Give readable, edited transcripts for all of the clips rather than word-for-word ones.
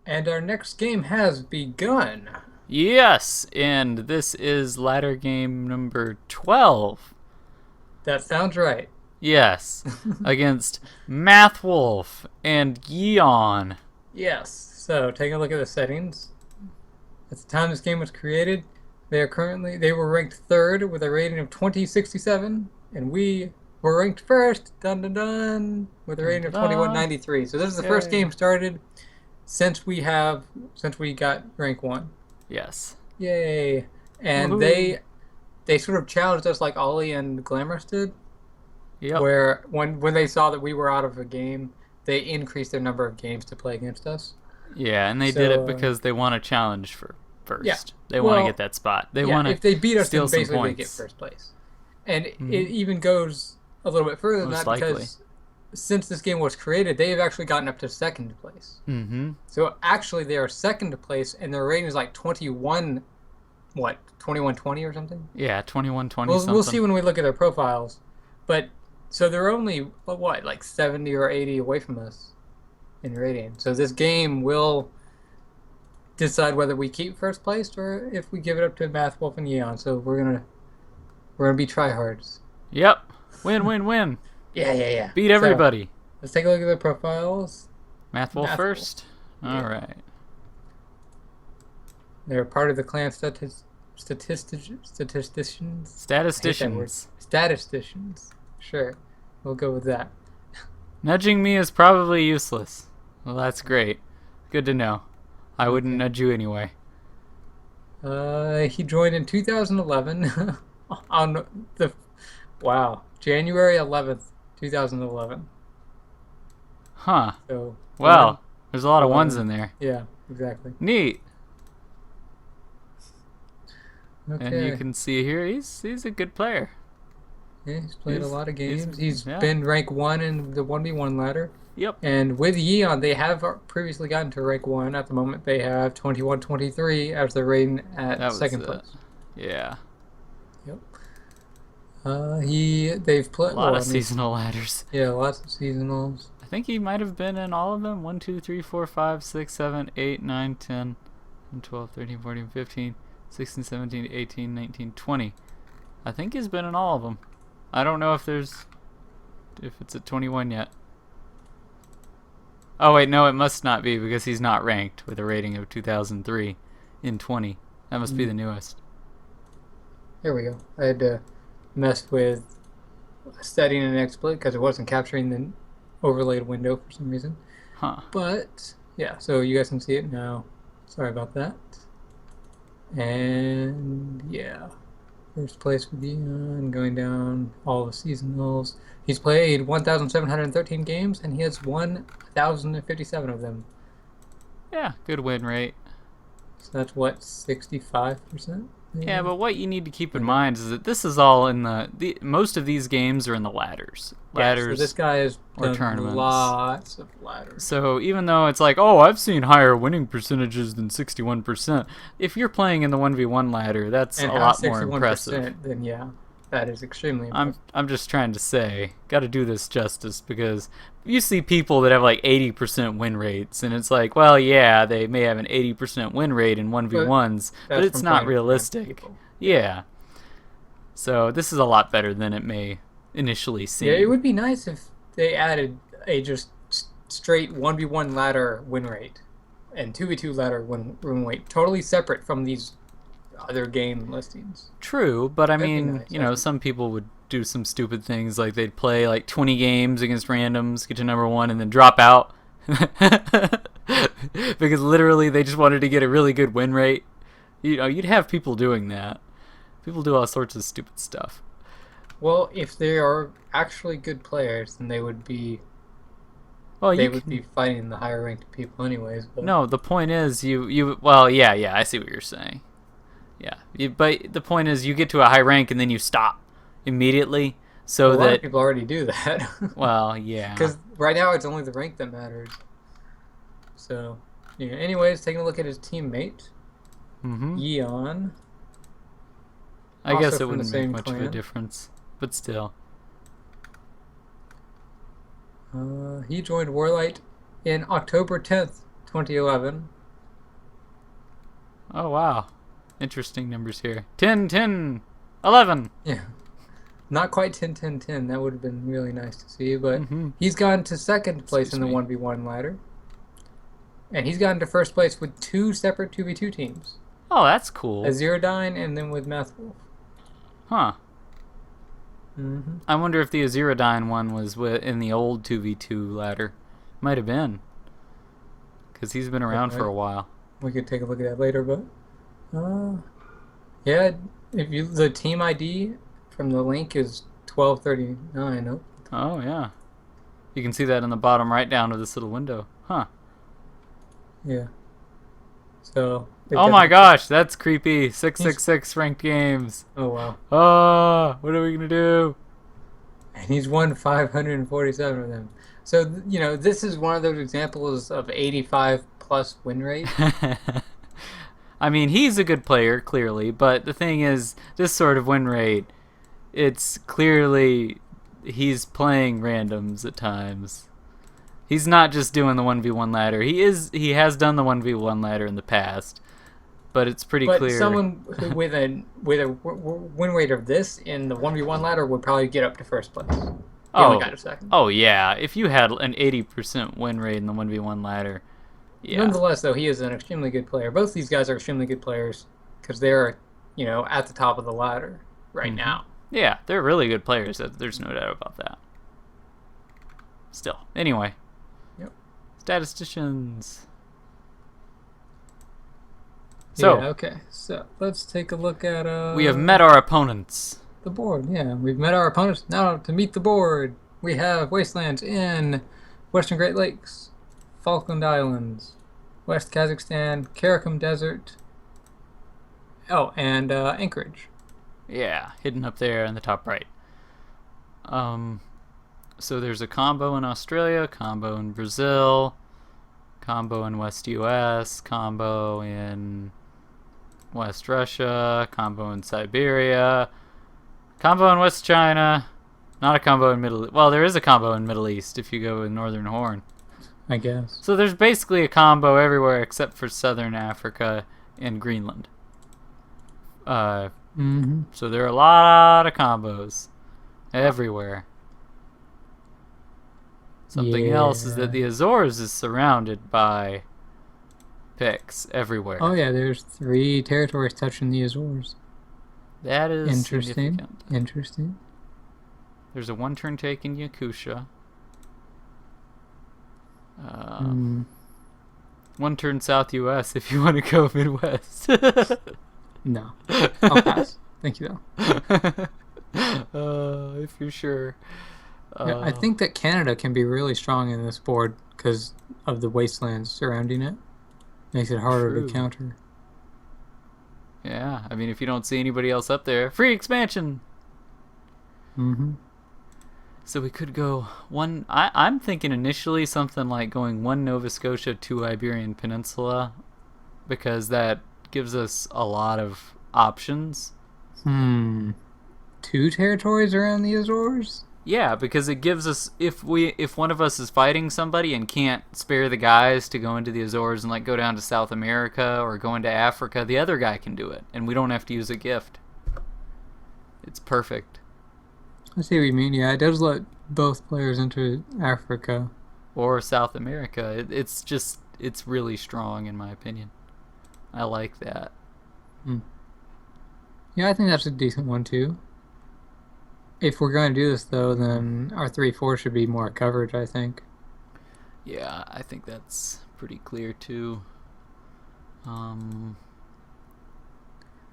And our next game has begun. Yes, and this is ladder game number 12. That sounds right. Yes, against Math Wolf and Yeon. Yes. So, taking a look at the settings. At the time this game was created, they were ranked third with a rating of 2067, and we were ranked first, dun dun dun, with a Dun, rating dun, of dun. 2193. So this is the first Yay. game started since we got rank 1. Yes. Yay. And Woohoo. they sort of challenged us like Ollie and Glamorous did, Yep. where when they saw that we were out of a game, they increased their number of games to play against us. Yeah, and they did it So because they want a challenge for yeah, first. They want to get well, that spot. They yeah, want to if they beat us, steal then some basically they get points. first place. And it Hmm. even goes a little bit further than Most that likely. because since this game was created, they have actually gotten up to second place. Mm-hmm. So actually, they are second place, and their rating is like 21, what, 2120 or something? Yeah, 21-20 We'll see something. when we look at their profiles. But so they're only what, like 70 or 80 away from us in rating. So this game will decide whether we keep first place or if we give it up to Math Wolf and Yeon. So we're gonna be tryhards. Yep. Win, win, win. Yeah, yeah, yeah. Beat So everybody. let's take a look at their profiles. Math Wolf Math Wolf. first. All Yeah. right. They're part of the clan statisticians. I hate that word. Statisticians. Statisticians. Sure. We'll go with that. Nudging me is probably useless. Well, that's great. Good to know. I wouldn't Okay. nudge you anyway. He joined in 2011 on the wow, January 11th, 2011. Huh. So one, Well, there's a lot of ones one. in there. Yeah, exactly. Neat. And you Okay. can see here he's a good player. Yeah, he's played a lot of He's games. He's yeah. been rank 1 in the 1v1 ladder. Yep. And with Yeon, they have previously gotten to rank 1. At the moment, they have 21-23 as their rating at That was second place. yeah. Yep. They've A played, lot well, of I mean, seasonal ladders. yeah, lots of seasonals. I think he might have been in all of them. 1, 2, 3, 4, 5, 6, 7, 8, 9, 10, 12, 13, 14, 15, 16, 17, 18, 19, 20. I think he's been in all of them. I don't know if it's at 21 yet. Oh wait, no, it must not be because he's not ranked with a rating of 2003 in 20. That must be the newest. Here we go. I had to mess with setting an exploit because it wasn't capturing the overlaid window for some reason. Huh. But yeah, so you guys can see it now. Sorry about that. And yeah, first place with Dion, going down all the seasonals. He's played 1,713 games and he has won 1,057 of them. Yeah, good win rate. So that's what, 65%? Yeah, Maybe? but what you need to keep in mind is that this is all in the most of these games are in the ladders. Yeah, so this guy has Or done tournaments. lots of ladders. So even though it's like, oh, I've seen higher winning percentages than 61%, if you're playing in the 1v1 ladder, that's And a have lot more impressive. 61%, then yeah, that is extremely impressive. I'm just trying to say, got to do this justice because you see people that have like 80% win rates, and it's like, well, yeah, they may have an 80% win rate in 1v1s, but That's it's from not playing against realistic. people. Yeah. So this is a lot better than it may initially seem. Yeah, it would be nice if they added a just straight 1v1 ladder win rate and 2v2 ladder win rate, totally separate from these other game listings. True, but I That'd be mean, nice, you know, actually. some people would do some stupid things like they'd play like 20 games against randoms, get to number 1, and then drop out. Because literally they just wanted to get a really good win rate. You know, you'd have people doing that. People do all sorts of stupid stuff. Well, if they are actually good players, then Well, they you would can, be fighting the higher ranked people anyways. But no, the point is well, yeah, I see what you're saying. Yeah, but the point is you get to a high rank and then you stop immediately so a lot that of people already do that. well, yeah. Because right now it's only the rank that matters. So, yeah. Anyways, taking a look at his teammate, Mhm. Yeon. I Also guess it from the wouldn't make same much of a clan. difference, but still. He joined WarLight in October 10th, 2011. Oh, wow. Interesting numbers here. 10, 10, 11. Yeah. Not quite 10, 10, 10. That would have been really nice to see, but Mm-hmm. he's gone to second place Excuse in the me. 1v1 ladder. And he's gotten to first place with 2 separate 2v2 teams. Oh, that's A cool. Zerodyne and then with Math Wolf. Huh. Mm-hmm. I wonder if the Azerodyne one was in the old 2v2 ladder. Might have been. Because he's been around for a while. We could take a look at that later, but yeah, if you the team ID from the link is 1239. Oh, Oh, yeah. You can see that in the bottom right down of this little window. Huh. yeah. So. Oh my gosh, that's creepy. 666 ranked games. Oh wow. Oh, what are we going to do? And he's won 547 of them. So this is one of those examples of 85 plus win rate. I mean, he's a good player, clearly, but the thing is, this sort of win rate, it's clearly he's playing randoms at times. He's not just doing the 1v1 ladder. He has done the 1v1 ladder in the past, but it's pretty But clear. someone with a win rate of this in the 1v1 ladder would probably get up to first place. He only got to second. Oh yeah, if you had an 80% win rate in the 1v1 ladder, yeah. Nonetheless, though, he is an extremely good player. Both these guys are extremely good players because they're, at the top of the ladder right now. Yeah, they're really good players. There's no doubt about that. Still, anyway. Yep. Statisticians. So, yeah, okay. So let's take a look at. we have met our opponents. The board. Yeah, we've met our opponents. Now to meet the board, we have wastelands in Western Great Lakes, Falkland Islands, West Kazakhstan, Karakum Desert. Oh, and Anchorage. Yeah, hidden up there in the top right. So there's a combo in Australia, combo in Brazil, combo in West US, combo in West Russia, combo in Siberia, combo in West China, not a combo in Middle. Well, there is a combo in Middle East if you go in Northern Horn. I guess. So there's basically a combo everywhere except for Southern Africa and Greenland. So there are a lot of combos everywhere. Something else is that the Azores is surrounded by picks everywhere. Oh yeah, there's 3 territories touching the Azores. That is interesting. significant. Interesting. There's a 1-turn take in Yakusha. 1-turn South US if you want to go Midwest. No. I'll pass. Thank you, though. If you're sure. Yeah, I think that Canada can be really strong in this board because of the wastelands surrounding it. Makes it harder to counter. Yeah, I mean, if you don't see anybody else up there, free expansion! So we could go one. I'm thinking initially something like going 1 Nova Scotia, 2 Iberian Peninsula, because that gives us a lot of options. 2 territories around the Azores? Yeah, because it gives us, if one of us is fighting somebody and can't spare the guys to go into the Azores and like go down to South America or go into Africa, the other guy can do it, and we don't have to use a gift. It's perfect. I see what you mean. Yeah, it does let both players into Africa or South America. It's really strong in my opinion. I like that. Yeah, I think that's a decent one too. If we're going to do this though, then our 3-4 should be more coverage, I think. Yeah, I think that's pretty clear too. Not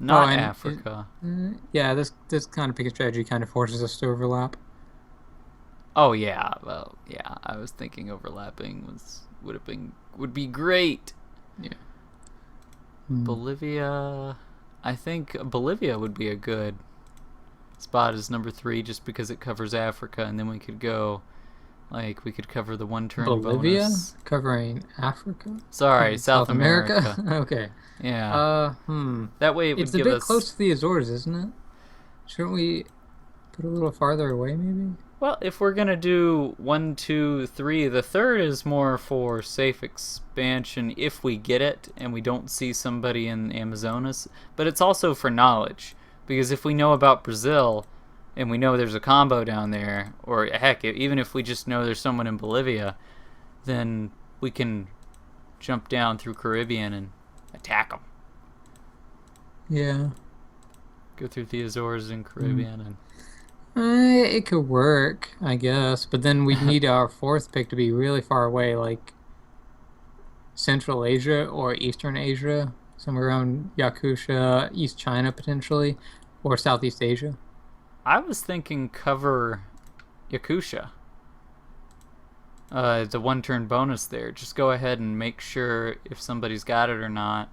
Africa. Yeah, this kind of pick strategy kind of forces us to overlap. Oh yeah, well yeah, I was thinking overlapping would be great. Yeah. Bolivia, I think Bolivia would be a good spot as number 3 just because it covers Africa, and then we could go, like, we could cover the 1-turn Bolivia? bonus. Covering Africa? Sorry, South America. Okay. Yeah. That way it would it's give us... It's a bit close to the Azores, isn't it? Shouldn't we put a little farther away, maybe? Well, if we're gonna do 1, 2, 3, the third is more for safe expansion if we get it and we don't see somebody in Amazonas. But it's also for knowledge, because if we know about Brazil and we know there's a combo down there, or heck, even if we just know there's someone in Bolivia, then we can jump down through Caribbean and attack them. Yeah. Go through the Azores and Caribbean and. It could work, I guess, but then we'd need our fourth pick to be really far away, like Central Asia or Eastern Asia, somewhere around Yakusha, East China potentially, or Southeast Asia. I was thinking cover Yakusha. The one turn bonus there. Just go ahead and make sure if somebody's got it or not.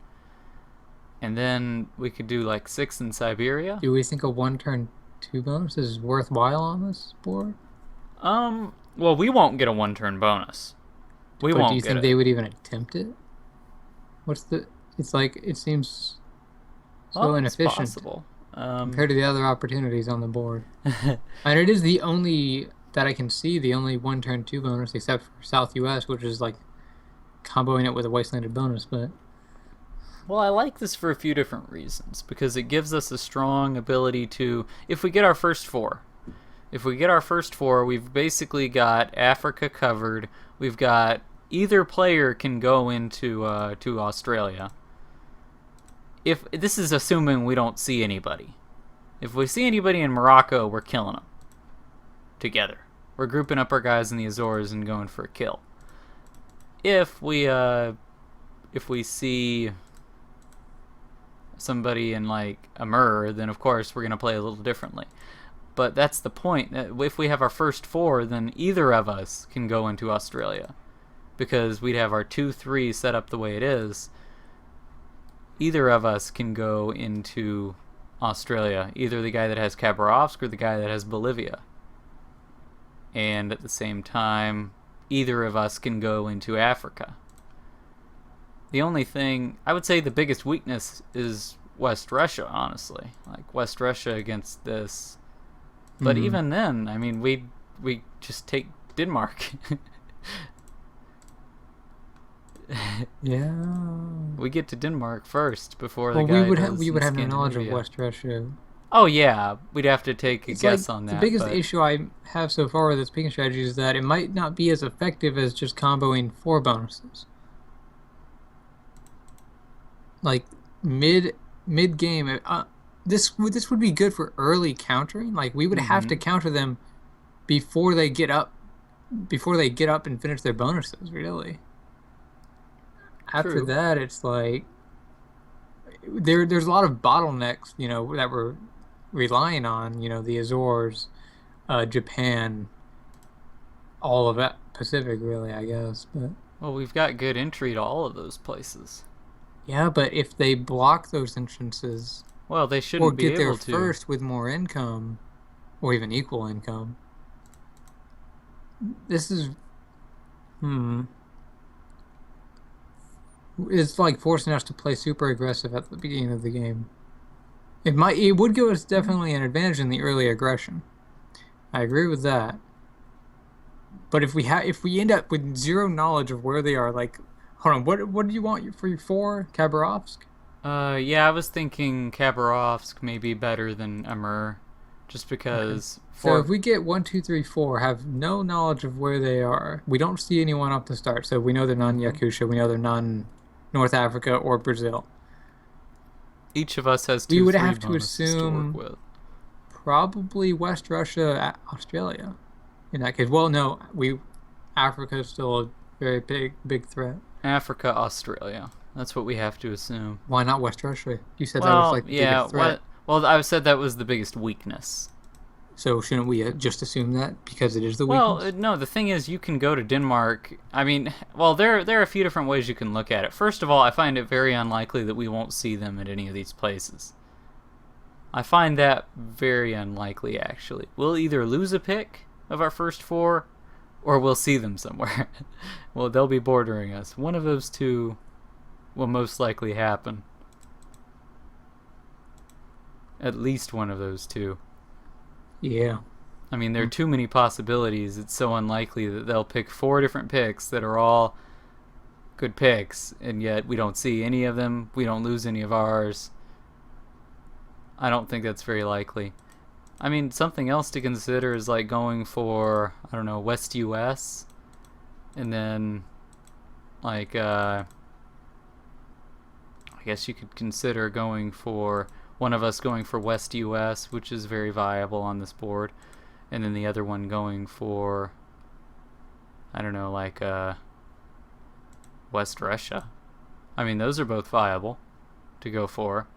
And then we could do like 6 in Siberia. Do we think a one turn two bonuses is worthwhile on this board? Well, we won't get a one turn bonus. We But won't do you get think it. they would even attempt it? It's like, it seems so Well, it's inefficient possible. compared to the other opportunities on the board. And it is the only, that I can see, the only one turn two bonus except for South US, which is like comboing it with a Wastelanded bonus, but Well, I like this for a few different reasons, because it gives us a strong ability to, if we get our first four, we've basically got Africa covered. We've got either player can go into to Australia. If this is assuming we don't see anybody. If we see anybody in Morocco, we're killing them together. We're grouping up our guys in the Azores and going for a kill. If we see somebody in like Amur, then of course we're going to play a little differently. But that's the point. If we have our first four, then either of us can go into Australia, because we'd have our 2-3 set up the way it is. Either of us can go into Australia, either the guy that has Khabarovsk or the guy that has Bolivia. And at the same time, either of us can go into Africa. The only thing, I would say the biggest weakness is West Russia, honestly. Like West Russia against this. But even then, I mean, we just take Denmark. yeah. We get to Denmark first before the Well, guy we would in have no knowledge of Scandinavia. West Russia. Oh yeah, we'd have to take a It's guess like on the that. biggest but issue I have so far with this picking strategy is that it might not be as effective as just comboing 4 bonuses. Like mid game, this would be good for early countering. Like we would have to counter them before they get up and finish their bonuses. Really. After True. that, it's like there's a lot of bottlenecks, that we're relying on. The Azores, Japan, all of that Pacific, really, I guess. But Well, we've got good entry to all of those places. yeah, but if they block those entrances Well, they or shouldn't be get there able to. first with more income, or even equal income, this is it's like forcing us to play super aggressive at the beginning of the game. It would give us definitely an advantage in the early aggression. I agree with that. But if we end up with zero knowledge of where they are, like, hold on, what do you want for your 4, Khabarovsk? Yeah, I was thinking Khabarovsk may be better than Amur, just because. So if we get 1, 2, 3, 4, have no knowledge of where they are, we don't see anyone off the start, so we know they're not in Yakusha, we know they're not in North Africa or Brazil. Each of us has We 2 would 3 have to bonuses to assume work with. probably West Russia, Australia. In that case, well, no, Africa is still a very big threat. Africa, Australia. That's what we have to assume. Why not West Russia? You said that was Well, like the yeah. biggest threat. Well, I said that was the biggest weakness. So shouldn't we just assume that because it is the Well, weakness? no. The thing is, you can go to Denmark. I mean, well, there are a few different ways you can look at it. First of all, I find it very unlikely that we won't see them at any of these places. I find that very unlikely, actually. We'll either lose a pick of our first 4, or we'll see them somewhere. Well, they'll be bordering us. One of those two will most likely happen. At least one of those two. Yeah. I mean, there are too many possibilities. It's so unlikely that they'll pick 4 different picks that are all good picks, and yet we don't see any of them. We don't lose any of ours. I don't think that's very likely. I mean, something else to consider is like going for, I don't know, West US, and then like I guess you could consider going for one of us going for West US, which is very viable on this board, and then the other one going for, I don't know, like West Russia. I mean, those are both viable to go for.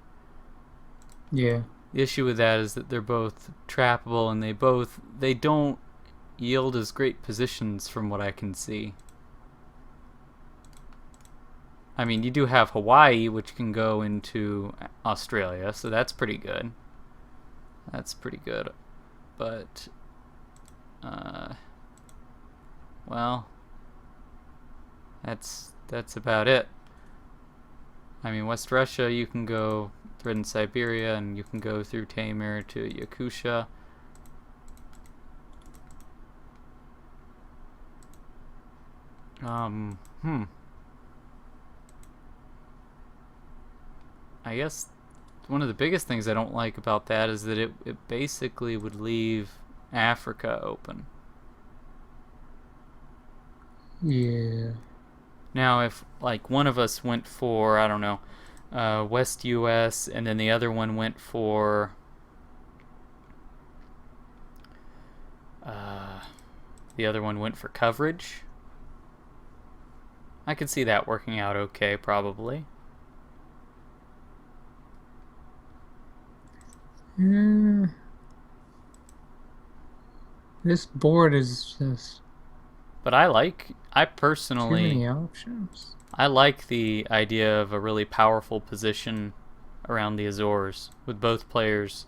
Yeah. The issue with that is that they're both trappable, and they don't yield as great positions from what I can see. I mean, you do have Hawaii, which can go into Australia, so that's pretty good. But, well, that's about it. I mean, West Russia, you can go threaten Siberia, and you can go through Taimyr to Yakutia. I guess one of the biggest things I don't like about that is that it basically would leave Africa open. Yeah. Now, if like one of us went for, I don't know, West US, and then the other one went for coverage, I could see that working out okay, probably. This board is just But I too personally many options. I like the idea of a really powerful position around the Azores, with both players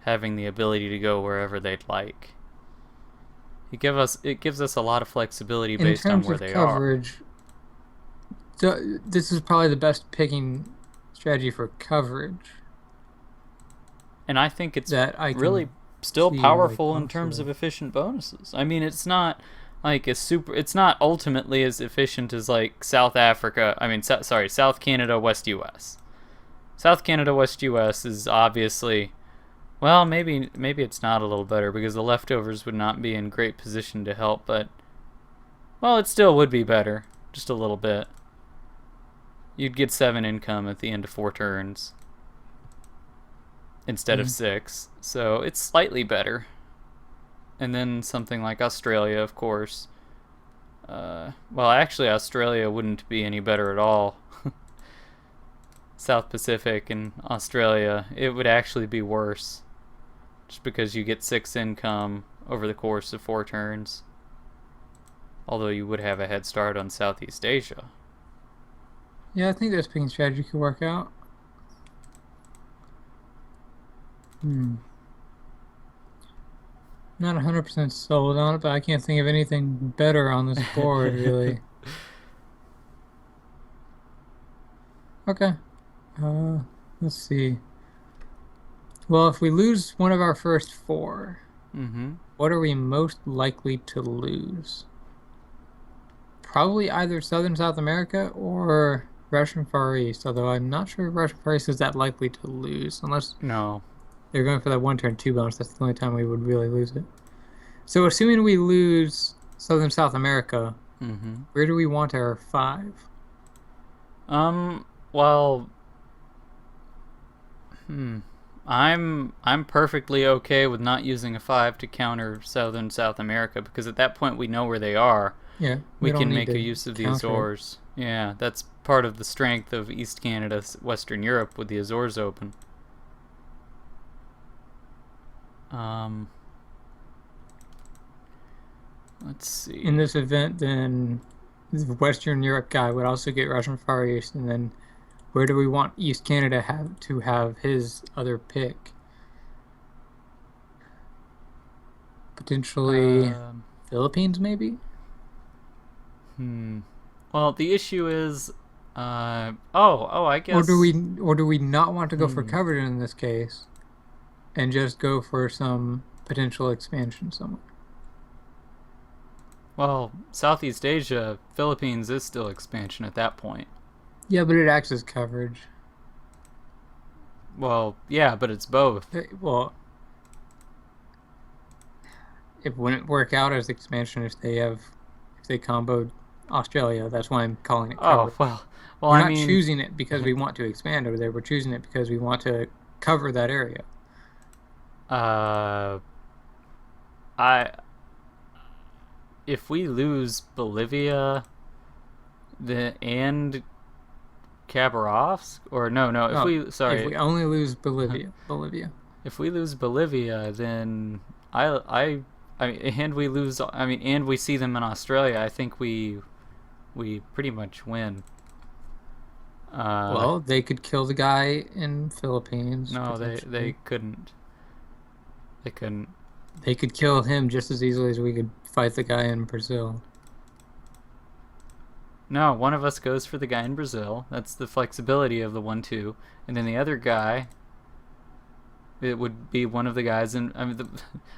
having the ability to go wherever they'd like. It gives us a lot of flexibility based on where they coverage, so this is probably the best picking strategy for coverage. And I think it's that I really still see, powerful like, in terms of efficient bonuses. I mean, it's not like it's not ultimately as efficient as like South Africa. I mean, South Canada, West US. South Canada, West US is obviously, well, maybe it's not a little better because the leftovers would not be in great position to help, but, well, it still would be better, just a little bit. You'd get 7 income at the end of 4 turns instead of 6, so it's slightly better. And then something like Australia, of course. Well, actually, Australia wouldn't be any better at all. South Pacific and Australia, it would actually be worse. Just because you get 6 income over the course of 4 turns. Although you would have a head start on Southeast Asia. Yeah, I think this picking strategy could work out. Not 100% sold on it, but I can't think of anything better on this board, really. Okay. Let's see. Well, if we lose one of our first 4, what are we most likely to lose? Probably either Southern South America or Russian Far East, although I'm not sure Russian Far East is that likely to lose, unless they're going for that 1 turn 2 bonus. That's the only time we would really lose it. So assuming we lose Southern South America, where do we want our 5? Well, I'm perfectly okay with not using a 5 to counter Southern South America, because at that point we know where they are. Yeah, we can make a use of the Azores. Yeah, that's part of the strength of East Canada, Western Europe, with the Azores open. Let's see. In this event, then the Western Europe guy would also get Russian Far East, and then where do we want East Canada to have his other pick? Potentially Philippines, maybe? Well, the issue is, I guess. Or do we not want to go for coverage in this case, and just go for some potential expansion somewhere. Well, Southeast Asia, Philippines is still expansion at that point. Yeah, but it acts as coverage. Well, yeah, but it's both. Well, it wouldn't work out as expansion if they comboed Australia. That's why I'm calling it Oh, coverage. well, We're I not mean, choosing it because we want to expand over there. We're choosing it because we want to cover that area. uh, I if we lose Bolivia, and Khabarovsk, or no, if No, we if we only lose Bolivia. if we lose Bolivia, then I mean, and we lose. I mean, and we see them in Australia. I think we pretty much win. Well, they could kill the guy in Philippines. No, they potentially. couldn't. They couldn't. They could kill him just as easily as we could fight the guy in Brazil. No, one of us goes for the guy in Brazil. That's the flexibility of the 1-2, and then the other guy. It would be one of the guys in. I mean,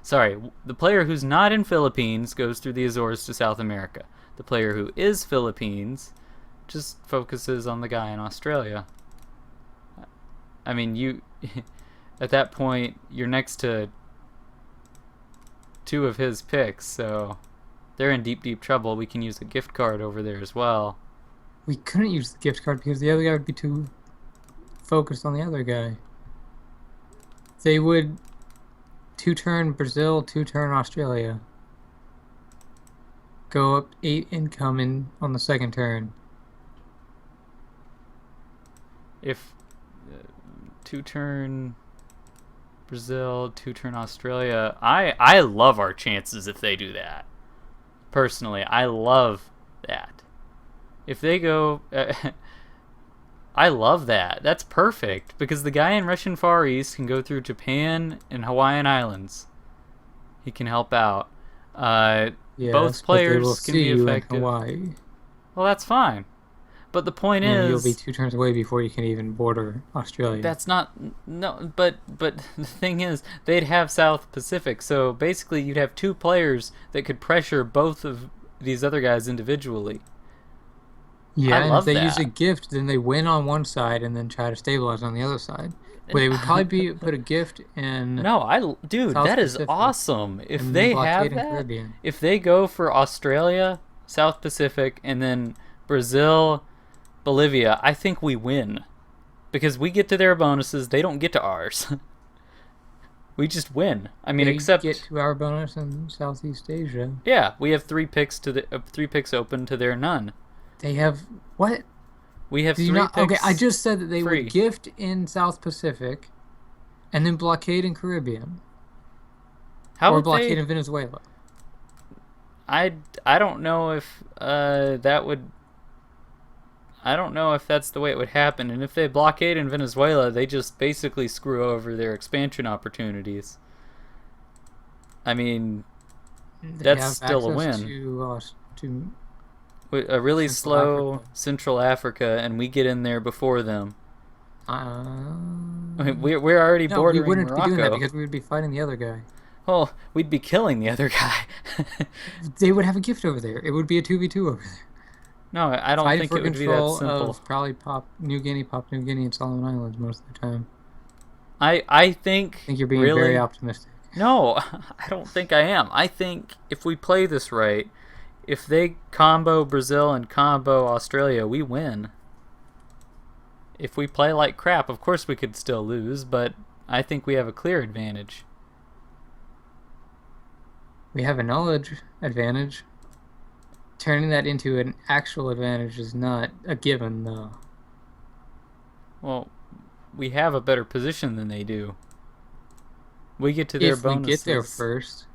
sorry, the player who's not in Philippines goes through the Azores to South America. The player who is Philippines just focuses on the guy in Australia. I mean, you at that point you're next to two of his picks, so they're in deep trouble. We can use a gift card over there as well. We couldn't use the gift card because the other guy would be too focused on the other guy. They would 2-turn Brazil, 2-turn Australia. Go up 8 income on the second turn. If 2-turn Brazil, 2-turn Australia, I love our chances if they do that. Personally, I love that. If they go, I love that. That's perfect because the guy in Russian Far East can go through Japan and Hawaiian Islands. He can help out. Yes, Both but they will players can see be you effective. in Hawaii. Well, that's fine. But the point And is, you'll be 2 turns away before you can even border Australia. that's not no. But the thing is, they'd have South Pacific, so basically you'd have two players that could pressure both of these other guys individually. Yeah, I and love if they that. use a gift, then they win on one side and then try to stabilize on the other side. Well, they would probably put a gift in No, dude, South that is Pacific awesome. If and they blockade have in that, Caribbean. if they go for Australia, South Pacific, and then Brazil, Bolivia, I think we win. Because we get to their bonuses, they don't get to ours. We just win. I mean, They except get to our bonus in Southeast Asia. yeah, we have 3 picks to the 3 picks open to their none. They have what? We have Did 3 you not? picks. Okay, I just said that they free. would gift in South Pacific, and then blockade in Caribbean, How or would blockade they? in Venezuela. I don't know if that would. I don't know if that's the way it would happen. And if they blockade in Venezuela, they just basically screw over their expansion opportunities. I mean, They that's have still a access win. To A really Central slow Africa. Central Africa, and we get in there before them. uh, I mean, we're already no, we bordering wouldn't Morocco. be doing that because we would be fighting the other guy. Well, we'd be killing the other guy. They would have a gift over there. It would be a 2v2 over there. No, I don't Fight think for it would be that control simple. of probably Papua New Guinea, and Solomon Islands most of the time. I think. I think you're being really, very optimistic. No, I don't think I am. I think if we play this right, if they combo Brazil and combo Australia, we win. If we play like crap, of course we could still lose, but I think we have a clear advantage. We have a knowledge advantage. Turning that into an actual advantage is not a given, though. Well, we have a better position than they do. We get to their If we bonuses. get there first,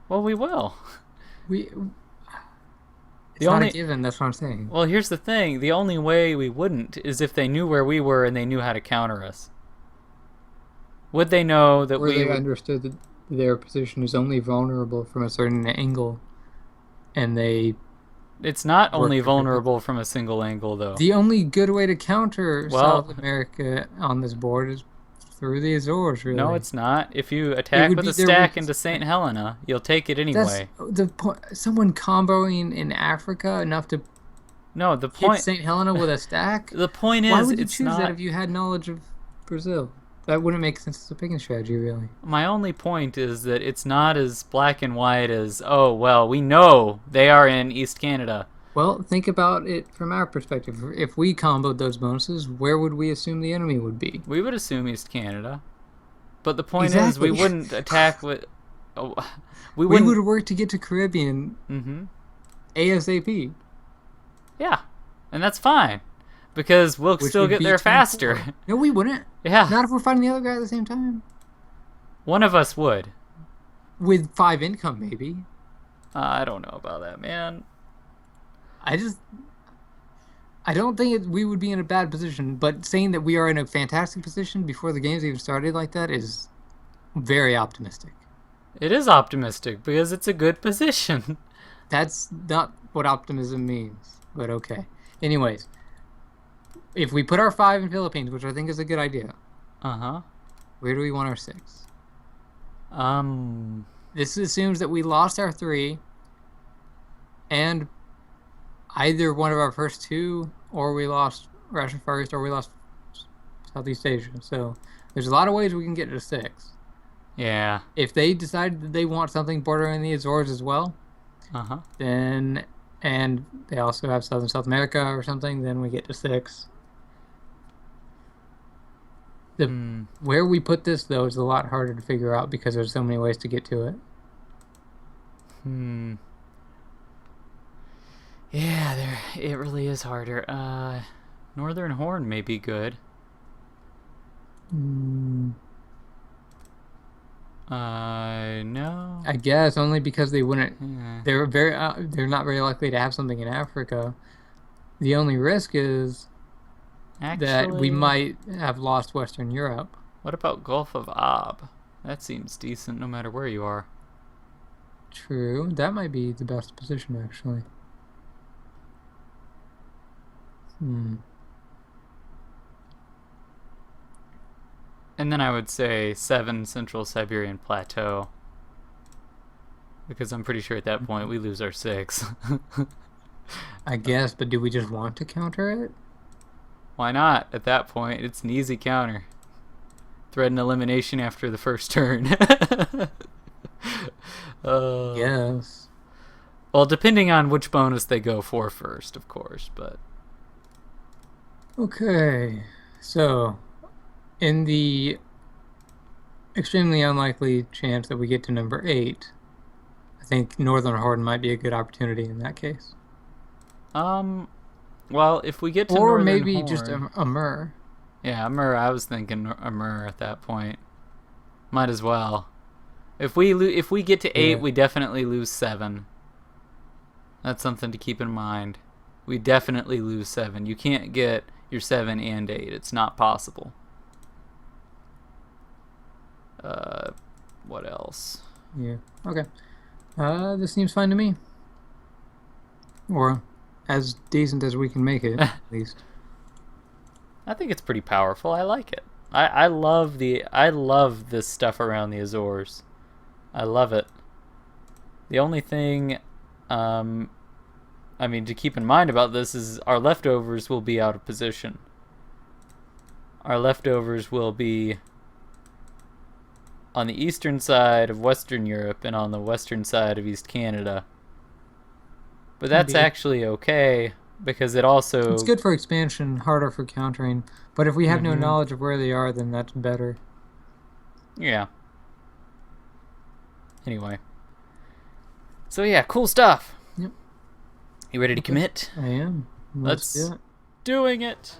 Well, we will. it's The not only- a given. That's what I'm saying. Well, here's the thing. The only way we wouldn't is if they knew where we were and they knew how to counter us. Would they know that Or we they would... understood that their position is only vulnerable from a certain angle, and they... It's not only Work- vulnerable from a single angle, though. The only good way to counter Well- South America on this board is through the Azores, really. No, it's not. If you attack with a stack into St. Helena, you'll take it anyway. That's the point. Someone comboing in Africa enough to No, the hit point. St. Helena with a stack? The point Why is, would you it's choose not. that if you had knowledge of Brazil? That wouldn't make sense as a picking strategy, really. My only point is that it's not as black and white as, oh, well, we know they are in East Canada. Well, think about it from our perspective. If we comboed those bonuses, where would we assume the enemy would be? We would assume East Canada. But the point is, Exactly. we wouldn't attack with. Oh, we We wouldn't. would work to get to Caribbean Mm-hmm. ASAP. Yeah, and that's fine because we'll Which still would get be there turn faster. 4. No, we wouldn't. Yeah, Not if we're fighting the other guy at the same time. one of us would. With 5 income, maybe. I don't know about that, man. I don't think we would be in a bad position, but saying that we are in a fantastic position before the game's even started like that is very optimistic. It is optimistic because it's a good position. That's not what optimism means, but okay. Anyways, if we put our 5 in Philippines, which I think is a good idea, Uh-huh. where do we want our 6? Um, This assumes that we lost our 3, and either one of our first 2, or we lost Russia first, or we lost Southeast Asia. So there's a lot of ways we can get to 6. yeah. If they decide that they want something bordering the Azores as well, Uh-huh. then, and they also have South America or something, then we get to 6. Where we put this, though, is a lot harder to figure out because there's so many ways to get to it. Yeah, it really is harder. Northern Horn may be good. No. I guess only because they wouldn't. Yeah. They're not very likely to have something in Africa. The only risk is that we might have lost Western Europe. What about Gulf of Ab? That seems decent no matter where you are. True, that might be the best position actually. And then I would say 7 Central Siberian Plateau. Because I'm pretty sure at that point we lose our 6. I guess, but do we just want to counter it? Why not? At that point, it's an easy counter. Threat and elimination after the first turn. Yes. Well, depending on which bonus they go for first, of course, but... Okay, so in the extremely unlikely chance that we get to number 8, I think Northern Horn might be a good opportunity in that case. Well, if we get to or Northern maybe Horn, just a Mur. Yeah, a Mur. I was thinking a Mur at that point. Might as well. If we get to 8, we definitely lose 7. That's something to keep in mind. We definitely lose 7. You can't get your 7 and 8. It's not possible. What else? Yeah. Okay. This seems fine to me. Or as decent as we can make it, at least. I think it's pretty powerful. I like it. I love this stuff around the Azores. I love it. The only thing to keep in mind about this is our leftovers will be out of position. Our leftovers will be on the eastern side of Western Europe and on the western side of East Canada. But that's actually okay because it's good for expansion, harder for countering. But if we have no knowledge of where they are, then that's better. Yeah. Anyway. So yeah, cool stuff. Yep. You ready to commit? I am. Let's doing it.